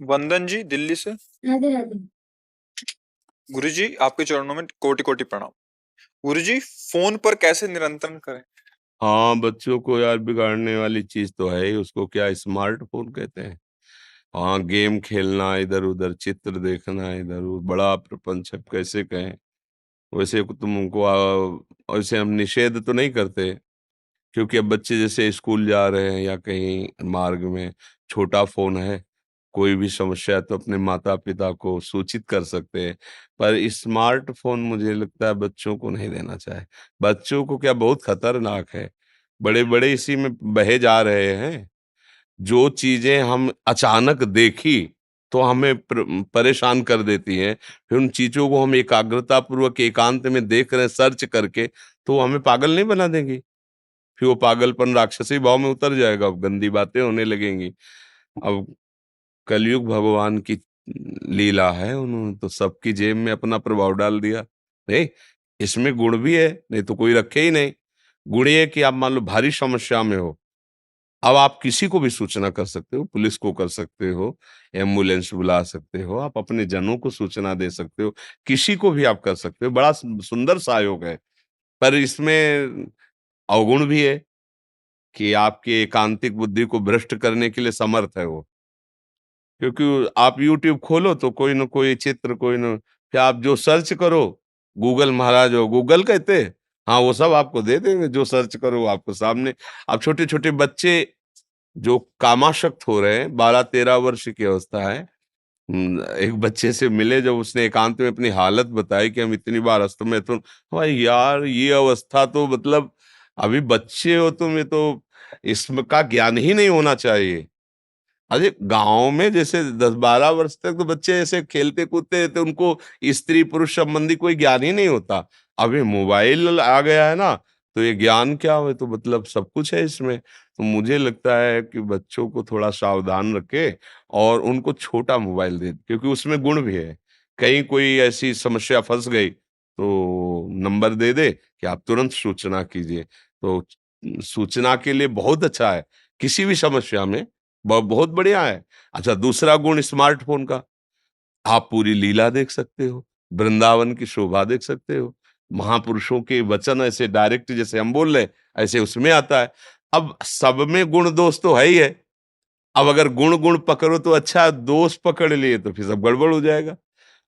वंदन जी दिल्ली से। राधे राधे। गुरुजी आपके चरणों में कोटि कोटि प्रणाम। गुरुजी फोन पर कैसे नियंत्रण करें? हाँ, बच्चों को यार बिगाड़ने वाली चीज तो है ही। उसको क्या स्मार्टफोन कहते हैं? हाँ, गेम खेलना, इधर उधर चित्र देखना, इधर उधर बड़ा प्रपंच है, कैसे कहें। वैसे तुमको वैसे हम निषेध तो नहीं करते, क्योंकि अब बच्चे जैसे स्कूल जा रहे हैं या कहीं मार्ग में, छोटा फोन है, कोई भी समस्या है तो अपने माता पिता को सूचित कर सकते हैं। पर स्मार्टफोन मुझे लगता है बच्चों को नहीं देना चाहिए। बच्चों को क्या, बहुत खतरनाक है। बड़े बड़े इसी में बहे जा रहे हैं। जो चीजें हम अचानक देखी तो हमें परेशान कर देती हैं, फिर उन चीजों को हम एकाग्रता पूर्वक एकांत में देख रहे हैं सर्च करके, तो वो हमें पागल नहीं बना देंगी। फिर वो पागलपन राक्षसी भाव में उतर जाएगा, अब गंदी बातें होने लगेंगी। अब कलयुग भगवान की लीला है, उन्होंने तो सबकी जेब में अपना प्रभाव डाल दिया। नहीं, इसमें गुण भी है, नहीं तो कोई रखे ही नहीं। गुण ये कि आप मान लो भारी समस्या में हो, अब आप किसी को भी सूचना कर सकते हो, पुलिस को कर सकते हो, एम्बुलेंस बुला सकते हो, आप अपने जनों को सूचना दे सकते हो, किसी को भी आप कर सकते हो। बड़ा सुंदर सहयोग है। पर इसमें अवगुण भी है कि आपकी एकांतिक बुद्धि को भ्रष्ट करने के लिए समर्थ है वो। क्योंकि आप यूट्यूब खोलो तो कोई न कोई चित्र, कोई न, फिर आप जो सर्च करो, गूगल महाराज हो, गूगल कहते हैं, हाँ वो सब आपको दे देंगे, जो सर्च करो वो आपको सामने। अब छोटे छोटे बच्चे जो कामाशक्त हो रहे हैं, 12-13 वर्ष की अवस्था है। एक बच्चे से मिले जब, उसने एकांत में अपनी हालत बताई कि हम इतनी बार अस्तमे, तो भाई यार ये अवस्था तो मतलब, अभी बच्चे हो तुम, ये तो इसका ज्ञान ही नहीं होना चाहिए। अरे गांव में जैसे 10-12 वर्ष तक तो बच्चे ऐसे खेलते कूदते थे, उनको स्त्री पुरुष संबंधी कोई ज्ञान ही नहीं होता। अभी मोबाइल आ गया है ना, तो ये ज्ञान क्या है, तो मतलब सब कुछ है इसमें। तो मुझे लगता है कि बच्चों को थोड़ा सावधान रखे और उनको छोटा मोबाइल दे, क्योंकि उसमें गुण भी है। कहीं कोई ऐसी समस्या फंस गई तो नंबर दे दे कि आप तुरंत सूचना कीजिए। तो सूचना के लिए बहुत अच्छा है, किसी भी समस्या में बहुत बढ़िया है। अच्छा, दूसरा गुण स्मार्टफोन का, आप पूरी लीला देख सकते हो, वृंदावन की शोभा देख सकते हो, महापुरुषों के वचन ऐसे डायरेक्ट जैसे हम बोल रहे हैं, ऐसे उसमें आता है। अब सब में गुण दोष तो है ही है। अब अगर गुण गुण पकड़ो तो अच्छा, दोष पकड़ लिए तो फिर सब गड़बड़ हो जाएगा।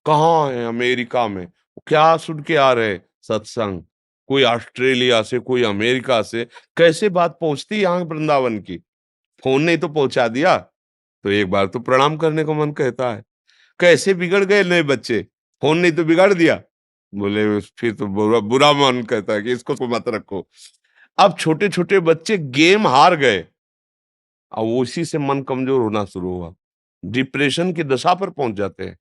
कहाँ है, अमेरिका में, क्या सुन के आ रहे सत्संग, कोई ऑस्ट्रेलिया से, कोई अमेरिका से, कैसे बात पहुंचती यहाँ वृंदावन की। फोन ने तो पहुंचा दिया, तो एक बार तो प्रणाम करने को मन कहता है। कैसे बिगड़ गए नए बच्चे, फोन नहीं तो बिगाड़ दिया। बोले फिर तो बुरा बुरा मन कहता है कि इसको तो मत रखो। अब छोटे छोटे बच्चे गेम हार गए, अब उसी से मन कमजोर होना शुरू हुआ, डिप्रेशन की दशा पर पहुंच जाते हैं।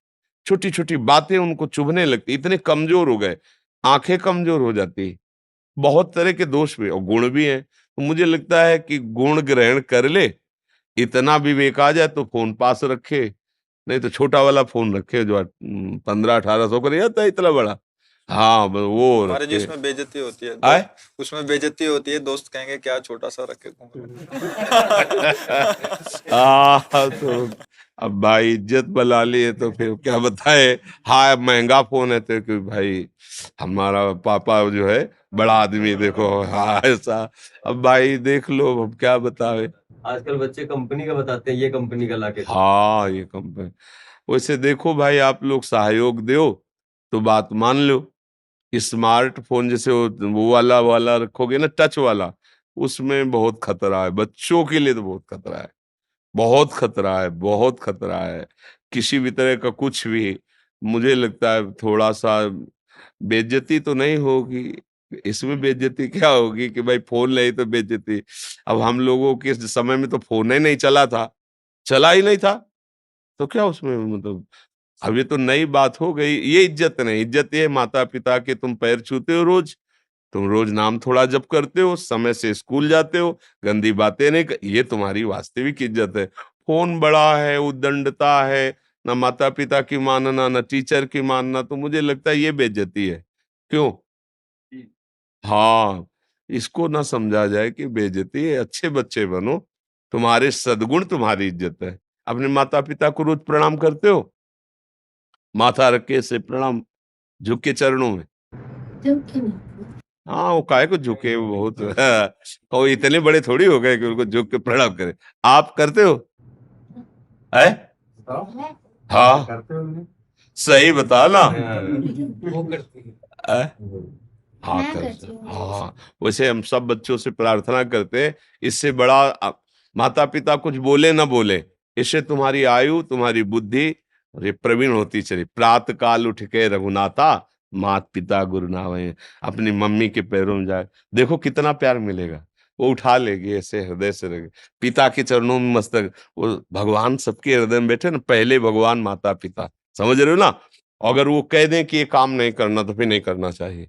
छोटी छोटी बातें उनको चुभने लगती, इतने कमजोर हो गए, आंखें कमजोर हो जाती। बहुत तरह के दोष भी और गुण भी हैं। तो मुझे लगता है कि गुण ग्रहण कर ले, इतना विवेक आ जाए तो फोन पास रखे, नहीं तो छोटा वाला फोन रखे जो 1500-1800 का नहीं आता इतना बड़ा। हाँ, वो हमारे रखे। जिसमें बेइज्जती होती है आए उसमें बेइज्जती होती है, दोस्त कहेंगे क्या छोटा सा रखे घूम तो अब भाई इज्जत बला लिए तो फिर क्या बताए। हाँ, महंगा फोन है तो कि भाई हमारा पापा जो है बड़ा आदमी, देखो हाँ ऐसा। अब भाई देख लो, अब क्या बतावे। आजकल बच्चे कंपनी का बताते हैं, ये कंपनी का लाके दो। हाँ, ये कंपनी। वैसे देखो भाई, आप लोग सहयोग दो तो बात मान लो। स्मार्टफोन जैसे वो वाला रखोगे ना, टच वाला, उसमें बहुत खतरा है, बच्चों के लिए तो बहुत खतरा है। बहुत खतरा है, बहुत खतरा है। किसी भी तरह का कुछ भी, मुझे लगता है थोड़ा सा बेइज्जती तो नहीं होगी। इसमें बेइज्जती क्या होगी कि भाई फोन नहीं तो बेइज्जती। अब हम लोगों के समय में तो फोन ही नहीं चला था, चला ही नहीं था, तो क्या उसमें मतलब। अब ये तो नई बात हो गई, ये इज्जत नहीं। इज्जत ये माता पिता के, तुम पैर छूते हो रोज, तुम रोज नाम थोड़ा जप करते हो, समय से स्कूल जाते हो, गंदी बातें नहीं ये तुम्हारी वास्तविक इज्जत है। फोन बड़ा है, उद्दंडता है, ना माता पिता की मानना, ना टीचर की मानना, तो मुझे लगता है ये बेइज्जती है। क्यों? हाँ, इसको ना समझा जाए कि बेइज्जती है। अच्छे बच्चे बनो, तुम्हारे सद्गुण तुम्हारी इज्जत है। अपने माता पिता को रोज प्रणाम करते हो? माथा रख के ऐसे प्रणाम, झुक के चरणों में। हाँ, वो काहे को झुके, वो बहुत वो इतने बड़े थोड़ी हो गए कि उनको झुक के प्रणाम करे। आप करते हो? है? हाँ, करते हो? सही बता ना। वो करती है। है? हाँ, मैं कर करती हूँ हाँ, वैसे हम सब बच्चों से प्रार्थना करते हैं, इससे बड़ा माता पिता कुछ बोले ना बोले, इससे तुम्हारी आयु, तुम्हारी बुद्धि और ये प्रवीण होती चली। प्रातः काल उठ के रघुनाथा, मात पिता गुरु नावै, अपनी मम्मी के पैरों में जाए, देखो कितना प्यार मिलेगा। वो उठा लेगी ऐसे हृदय से रखे, पिता के चरणों में मस्तक। वो भगवान सबके हृदय में बैठे ना, पहले भगवान माता पिता, समझ रहे हो ना। अगर वो कह दें कि ये काम नहीं करना तो फिर नहीं करना चाहिए,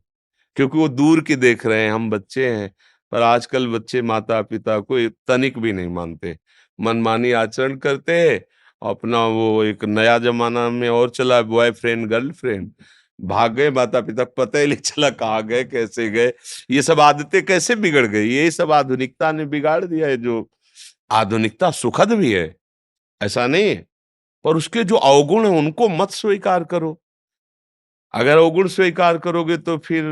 क्योंकि वो दूर की देख रहे हैं, हम बच्चे हैं। पर आजकल बच्चे माता पिता को तनिक भी नहीं मानते, मनमानी आचरण करते हैं। अपना वो एक नया जमाना में और चला, बॉयफ्रेंड गर्लफ्रेंड, भाग गए, माता पिता को पता ही नहीं चला कहाँ गए, कैसे गए। ये सब आदतें कैसे बिगड़ गई, ये सब आधुनिकता ने बिगाड़ दिया है। जो आधुनिकता सुखद भी है, ऐसा नहीं है, पर उसके जो अवगुण है उनको मत स्वीकार करो। अगर अवगुण स्वीकार करोगे तो फिर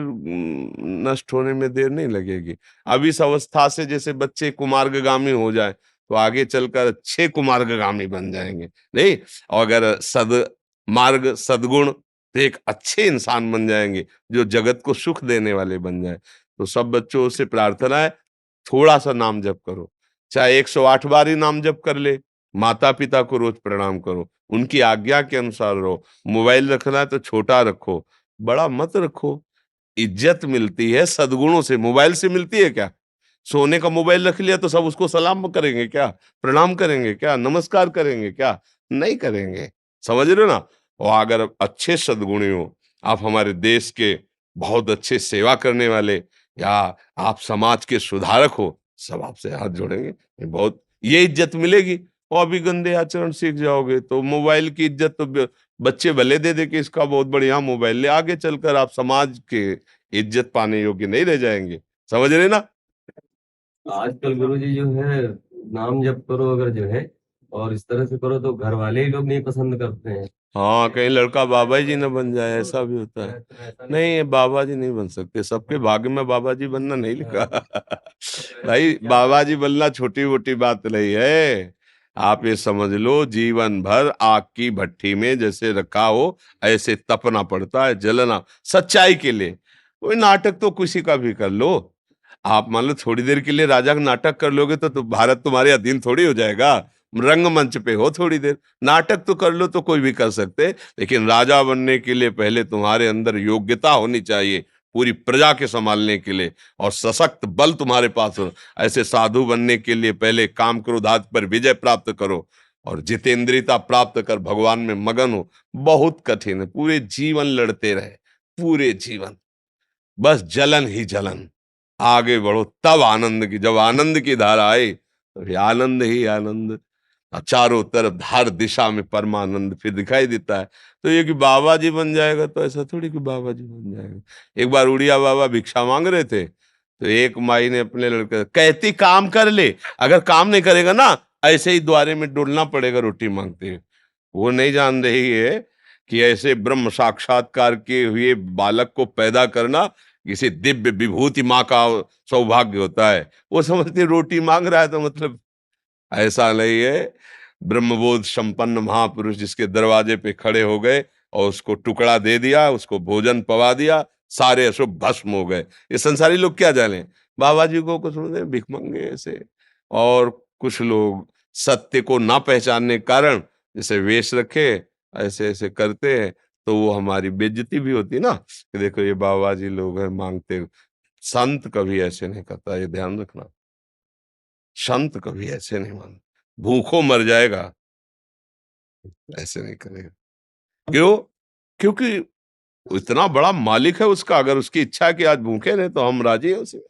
नष्ट होने में देर नहीं लगेगी। अब इस अवस्था से जैसे बच्चे कुमार्गगामी हो जाए तो आगे चलकर अच्छे कुमार्गगामी बन जाएंगे। नहीं, और अगर सदमार्ग सदगुण तो एक अच्छे इंसान बन जाएंगे, जो जगत को सुख देने वाले बन जाए। तो सब बच्चों से प्रार्थना है, थोड़ा सा नाम जप करो, चाहे 108 बार ही नाम जप कर ले। माता पिता को रोज प्रणाम करो, उनकी आज्ञा के अनुसार रहो। मोबाइल रखना है तो छोटा रखो, बड़ा मत रखो। इज्जत मिलती है सद्गुणों से, मोबाइल से मिलती है क्या? सोने का मोबाइल रख लिया तो सब उसको सलाम करेंगे क्या, प्रणाम करेंगे क्या, नमस्कार करेंगे क्या? नहीं करेंगे। समझ रहे हो ना। और अगर अच्छे सद्गुणी हो, आप हमारे देश के बहुत अच्छे सेवा करने वाले, या आप समाज के सुधारक हो, सब आपसे हाथ जोड़ेंगे। ये इज्जत मिलेगी। और अभी गंदे आचरण सीख जाओगे तो मोबाइल की इज्जत तो बच्चे भले दे दे कि इसका बहुत बढ़िया मोबाइल ले, आगे चलकर आप समाज के इज्जत पाने योग्य नहीं रह जाएंगे। समझ रहे ना। आजकल गुरुजी जो है, नाम जप करो अगर जो है, और इस तरह से करो तो घर वाले ही लोग नहीं पसंद करते हैं। हाँ, कहीं लड़का बाबा जी न बन जाए, ऐसा भी होता है। ऐसा नहीं, ये बाबा जी नहीं बन सकते, सबके भाग्य में बाबा जी बनना नहीं लिखा। भाई, बाबा जी बनना छोटी मोटी बात नहीं है। आप ये समझ लो, जीवन भर आग की भट्टी में जैसे रखा हो ऐसे तपना पड़ता है, जलना सच्चाई के लिए। कोई नाटक तो किसी का भी कर लो। आप मान लो थोड़ी देर के लिए राजा का नाटक कर लोगे तो भारत तुम्हारे अधीन थोड़ी हो जाएगा। रंगमंच पे हो थोड़ी देर, नाटक तो कर लो तो कोई भी कर सकते, लेकिन राजा बनने के लिए पहले तुम्हारे अंदर योग्यता होनी चाहिए, पूरी प्रजा के संभालने के लिए, और सशक्त बल तुम्हारे पास हो। ऐसे साधु बनने के लिए पहले काम क्रोध आदि पर विजय प्राप्त करो, और जितेंद्रियता प्राप्त कर भगवान में मगन हो। बहुत कठिन है, पूरे जीवन लड़ते रहे, पूरे जीवन बस जलन ही जलन। आगे बढ़ो तब आनंद की, जब आनंद की धारा आई तो फिर आनंद ही आनंद। और चारों तरफ हर दिशा में परमानंद फिर दिखाई देता है। तो ये कि बाबा जी बन जाएगा तो ऐसा थोड़ी कि बाबा जी बन जाएगा। एक बार उड़िया बाबा भिक्षा मांग रहे थे, तो एक माई ने अपने लड़के कहती काम कर ले, अगर काम नहीं करेगा ना ऐसे ही द्वारे में डोलना पड़ेगा रोटी मांगते हुए। वो नहीं जान रही है कि ऐसे ब्रह्म साक्षात्कार के हुए बालक को पैदा करना किसी दिव्य विभूति माँ का सौभाग्य होता है। वो समझते रोटी मांग रहा है तो मतलब ऐसा नहीं है। ब्रह्मबोध संपन्न महापुरुष जिसके दरवाजे पे खड़े हो गए और उसको टुकड़ा दे दिया, उसको भोजन पवा दिया, सारे अशुभ भस्म हो गए। ये संसारी लोग क्या जाने, बाबा जी को कुछ समझे भिखमंगे ऐसे। और कुछ लोग सत्य को ना पहचानने के कारण जैसे वेश रखे ऐसे ऐसे करते हैं, तो वो हमारी बेइज्जती भी होती है ना कि देखो ये बाबा जी लोग हैं मांगते। संत कभी ऐसे नहीं करता, ये ध्यान रखना। संत कभी ऐसे नहीं मांग, भूखों मर जाएगा, ऐसे नहीं करेगा। क्यों? क्योंकि वो इतना बड़ा मालिक है उसका, अगर उसकी इच्छा है कि आज भूखे रहे तो हम राजी हैं उसमें।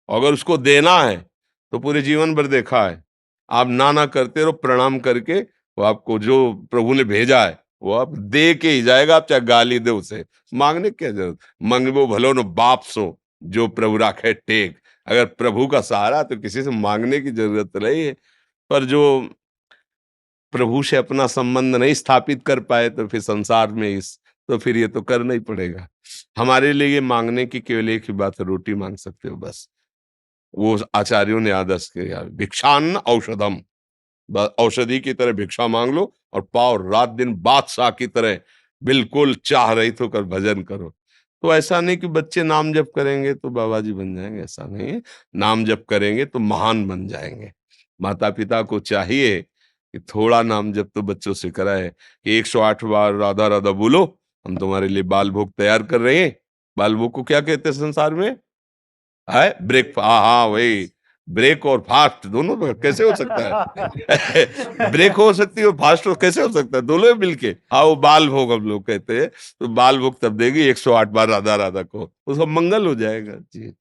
अगर उसको देना है तो पूरे जीवन भर देखा है, आप ना करते रहो प्रणाम करके, वो आपको जो प्रभु ने भेजा है वो आप दे के ही जाएगा, आप चाहे गाली दे उसे, मांगने की क्या जरूरत। मंगबो भलो न बाप सो, जो प्रभु राखे टेक। अगर प्रभु का सहारा तो किसी से मांगने की जरूरत नहीं है। पर जो प्रभु से अपना संबंध नहीं स्थापित कर पाए तो फिर संसार में तो फिर ये तो करना ही पड़ेगा। हमारे लिए ये मांगने की केवल एक ही बात है, रोटी मांग सकते हो बस। वो आचार्यों ने आदर्श किया, भिक्षान्न औषधम, औषधि की तरह भिक्षा मांग लो और पाओ, रात दिन बादशाह की तरह बिल्कुल चाह रहित होकर भजन करो। तो ऐसा नहीं कि बच्चे नाम जप करेंगे तो बाबा जी बन जाएंगे, ऐसा नहीं है। नाम जप करेंगे तो महान बन जाएंगे। माता पिता को चाहिए कि थोड़ा नाम जप तो बच्चों से कराए कि 108 बार राधा राधा बोलो, हम तुम्हारे लिए बाल भोग तैयार कर रहे हैं। बाल भोग को क्या कहते हैं संसार में? है ब्रेक, हाँ हाँ वही, ब्रेक और फास्ट दोनों तो कैसे हो सकता है? ब्रेक हो सकती है और फास्ट हो कैसे हो सकता है? दोनों मिलके, हाँ वो बाल भोग हम लोग कहते हैं। तो बाल भोग तब देगी 108 बार राधा राधा को, उसका मंगल हो जाएगा जी।